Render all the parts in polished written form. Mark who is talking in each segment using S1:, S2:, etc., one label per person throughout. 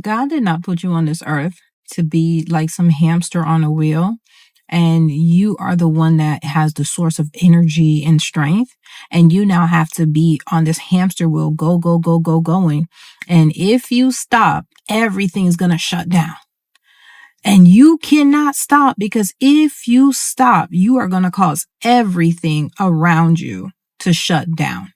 S1: God did not put you on this earth to be like some hamster on a wheel. And you are the one that has the source of energy and strength. And you now have to be on this hamster wheel, go, go, go, go, going. And if you stop, everything is going to shut down. And you cannot stop, because if you stop, you are going to cause everything around you to shut down.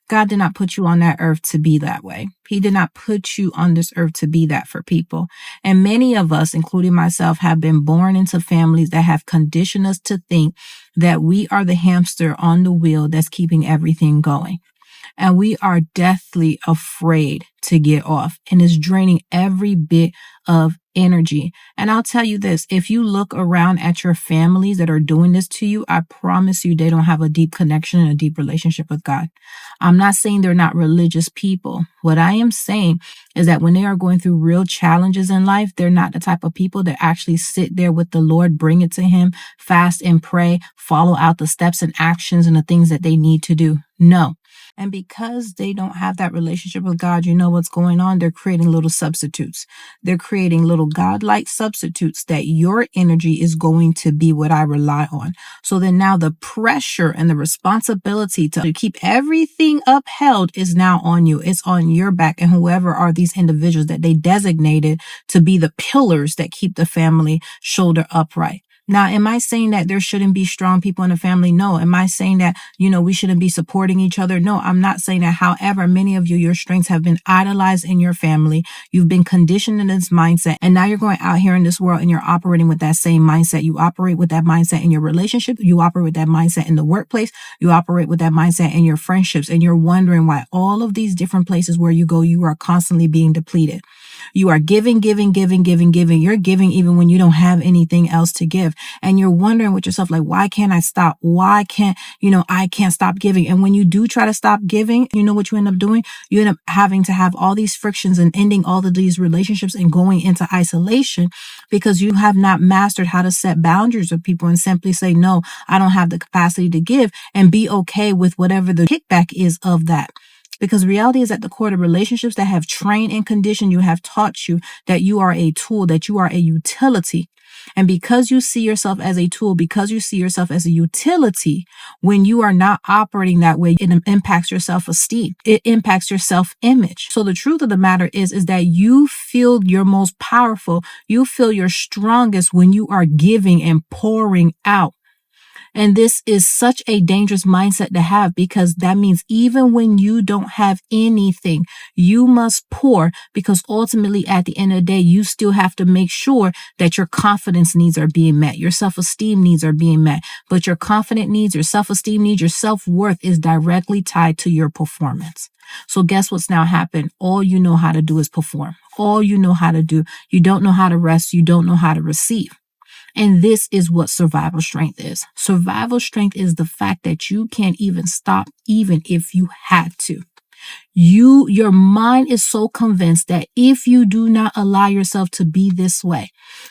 S1: God did not put you on that earth to be that way. He did not put you on this earth to be that for people. And many of us, including myself, have been born into families that have conditioned us to think that we are the hamster on the wheel that's keeping everything going. And we are deathly afraid to get off, and it's draining every bit of energy. And I'll tell you this, if you look around at your families that are doing this to you, I promise you they don't have a deep connection and a deep relationship with God. I'm not saying they're not religious people. What I am saying is that when they are going through real challenges in life, they're not the type of people that actually sit there with the Lord, bring it to Him, fast and pray, follow out the steps and actions and the things that they need to do. No. And because they don't have that relationship with God, you know what's going on? They're creating little substitutes. They're creating little God-like substitutes that your energy is going to be what I rely on. So then now the pressure and the responsibility to keep everything upheld is now on you. It's on your back. And whoever are these individuals that they designated to be the pillars that keep the family shoulder upright. Now, am I saying that there shouldn't be strong people in the family? No. Am I saying that, we shouldn't be supporting each other? No, I'm not saying that. However, many of you, your strengths have been idolized in your family. You've been conditioned in this mindset. And now you're going out here in this world and you're operating with that same mindset. You operate with that mindset in your relationship. You operate with that mindset in the workplace. You operate with that mindset in your friendships. And you're wondering why all of these different places where you go, you are constantly being depleted. You are giving. You're giving even when you don't have anything else to give. And you're wondering with yourself, like, why can't I stop? Why can't, I can't stop giving? And when you do try to stop giving, you know what you end up doing? You end up having to have all these frictions and ending all of these relationships and going into isolation because you have not mastered how to set boundaries with people and simply say, no, I don't have the capacity to give, and be okay with whatever the kickback is of that. Because reality is at the core of relationships that have trained and conditioned you, have taught you that you are a tool, that you are a utility. And because you see yourself as a tool, because you see yourself as a utility, when you are not operating that way, it impacts your self-esteem. It impacts your self-image. So the truth of the matter is that you feel your most powerful. You feel your strongest when you are giving and pouring out. And this is such a dangerous mindset to have, because that means even when you don't have anything, you must pour, because ultimately at the end of the day, you still have to make sure that your confidence needs are being met. Your self-esteem needs are being met. But your confident needs, your self-esteem needs, your self-worth is directly tied to your performance. So guess what's now happened? All you know how to do is perform. All you know how to do. You don't know how to rest. You don't know how to receive. And this is what survival strength is. Survival strength is the fact that you can't even stop, even if you had to. Your mind is so convinced that if you do not allow yourself to be this way,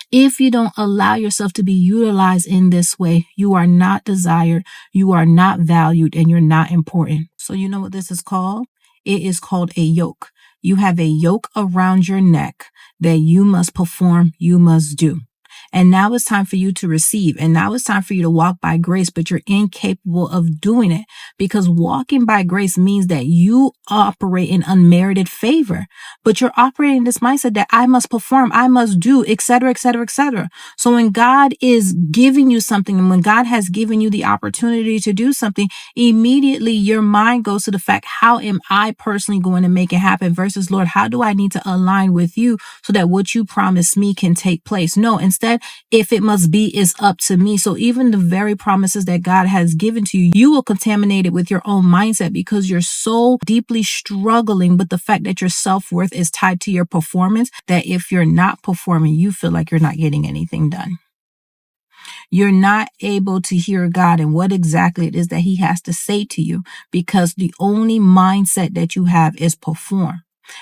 S1: if you don't allow yourself to be utilized in this way, you are not desired, you are not valued, and you're not important. So you know what this is called? It is called a yoke. You have a yoke around your neck that you must perform, you must do. And now it's time for you to receive. And now it's time for you to walk by grace, but you're incapable of doing it, because walking by grace means that you operate in unmerited favor, but you're operating this mindset that I must perform, I must do, etc., etc., etc. So when God is giving you something, and when God has given you the opportunity to do something, immediately your mind goes to the fact, how am I personally going to make it happen, versus, Lord, how do I need to align with you so that what you promised me can take place? No, instead, if it must be, is up to me. So even the very promises that God has given to you, you will contaminate it with your own mindset, because you're so deeply struggling with the fact that your self-worth is tied to your performance, that if you're not performing, you feel like you're not getting anything done. You're not able to hear God and what exactly it is that He has to say to you, because the only mindset that you have is perform.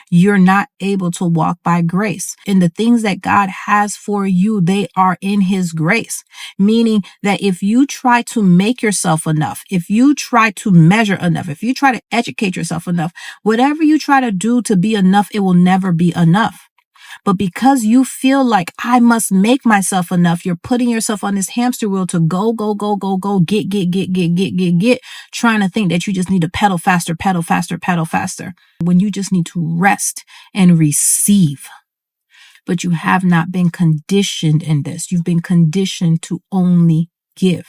S1: You're not able to walk by grace. And the things that God has for you, they are in His grace. Meaning that if you try to make yourself enough, if you try to measure enough, if you try to educate yourself enough, whatever you try to do to be enough, it will never be enough. But because you feel like I must make myself enough, you're putting yourself on this hamster wheel to go, get, trying to think that you just need to pedal faster, when you just need to rest and receive. But you have not been conditioned in this. You've been conditioned to only give.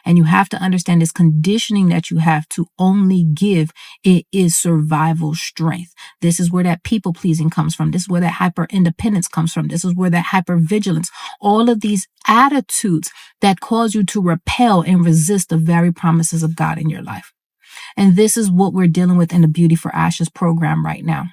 S1: And you have to understand this conditioning that you have to only give. It is survival strength. This is where that people pleasing comes from. This is where that hyper independence comes from. This is where that hyper vigilance, all of these attitudes that cause you to repel and resist the very promises of God in your life. And this is what we're dealing with in the Beauty for Ashes program right now.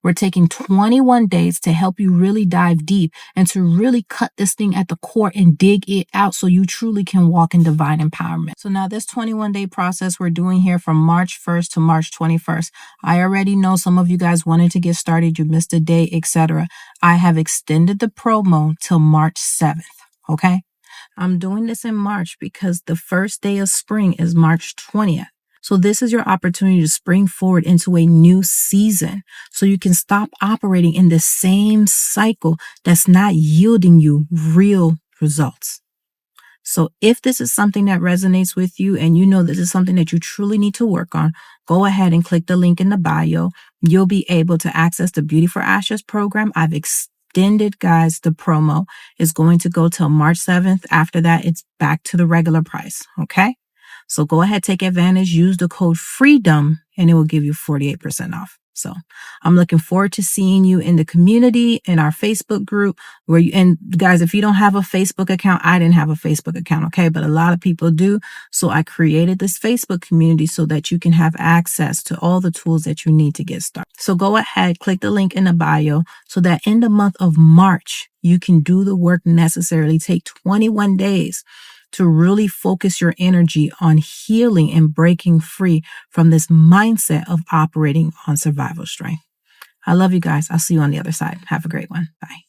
S1: We're taking 21 days to help you really dive deep and to really cut this thing at the core and dig it out so you truly can walk in divine empowerment. So now this 21-day process we're doing here from March 1st to March 21st. I already know some of you guys wanted to get started. You missed a day, etc. I have extended the promo till March 7th. Okay. I'm doing this in March because the first day of spring is March 20th. So this is your opportunity to spring forward into a new season so you can stop operating in the same cycle that's not yielding you real results. So if this is something that resonates with you and you know this is something that you truly need to work on, go ahead and click the link in the bio. You'll be able to access the Beauty for Ashes program. I've extended, guys, the promo is going to go till March 7th. After that, it's back to the regular price. Okay. So go ahead, take advantage, use the code FREEDOM, and it will give you 48% off. So I'm looking forward to seeing you in the community, in our Facebook group and guys, if you don't have a Facebook account, I didn't have a Facebook account. Okay. But a lot of people do. So I created this Facebook community so that you can have access to all the tools that you need to get started. So go ahead, click the link in the bio so that in the month of March, you can do the work necessarily. Take 21 days to really focus your energy on healing and breaking free from this mindset of operating on survival strength. I love you guys. I'll see you on the other side. Have a great one. Bye.